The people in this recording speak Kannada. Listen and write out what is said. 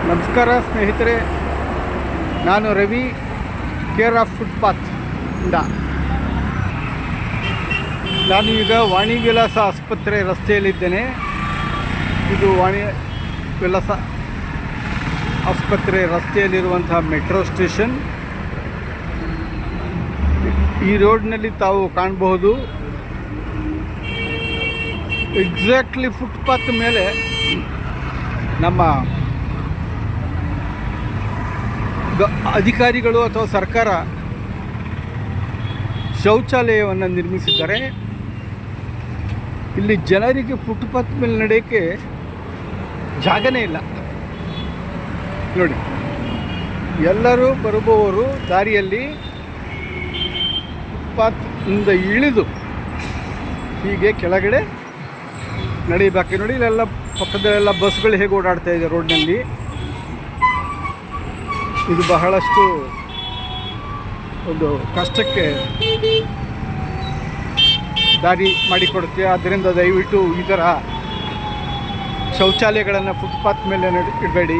ನಮಸ್ಕಾರ ಸ್ನೇಹಿತರೆ, ನಾನು ರವಿ, ಕೇರ್ ಆಫ್ ಫುಟ್ಪಾತ್ ಇಂದ. ನಾನು ಈಗ ವಾಣಿ ವಿಲಾಸ ಆಸ್ಪತ್ರೆ ರಸ್ತೆಯಲ್ಲಿದ್ದೇನೆ. ಇದು ವಾಣಿ ವಿಲಾಸ ಆಸ್ಪತ್ರೆ ರಸ್ತೆಯಲ್ಲಿರುವಂತಹ ಮೆಟ್ರೋ ಸ್ಟೇಷನ್. ಈ ರೋಡ್ನಲ್ಲಿ ತಾವು ಕಾಣಬಹುದು, ಎಕ್ಸಾಕ್ಟ್ಲಿ ಫುಟ್ಪಾತ್ ಮೇಲೆ ನಮ್ಮ ಅಧಿಕಾರಿಗಳು ಅಥವಾ ಸರ್ಕಾರ ಶೌಚಾಲಯವನ್ನು ನಿರ್ಮಿಸಿದ್ದಾರೆ. ಇಲ್ಲಿ ಜನರಿಗೆ ಫುಟ್ಪಾತ್ ಮೇಲೆ ನಡೆಯೋಕ್ಕೆ ಜಾಗನೇ ಇಲ್ಲ ನೋಡಿ. ಎಲ್ಲರೂ ಬರುವವರು ದಾರಿಯಲ್ಲಿ ಫುಟ್ಪಾತ್ನಿಂದ ಇಳಿದು ಹೀಗೆ ಕೆಳಗಡೆ ನಡೀಬೇಕು ನೋಡಿ. ಇಲ್ಲೆಲ್ಲ ಪಕ್ಕದಲ್ಲೆಲ್ಲ ಬಸ್ಗಳು ಹೇಗೆ ಓಡಾಡ್ತಾ ಇದೆ ರೋಡ್ನಲ್ಲಿ. ಇದು ಬಹಳಷ್ಟು ಒಂದು ಕಷ್ಟಕ್ಕೆ ದಾರಿ ಮಾಡಿಕೊಡುತ್ತೆ. ಆದ್ದರಿಂದ ದಯವಿಟ್ಟು ಈ ಥರ ಶೌಚಾಲಯಗಳನ್ನು ಫುಟ್ಪಾತ್ ಮೇಲೆ ಇಡಬೇಡಿ.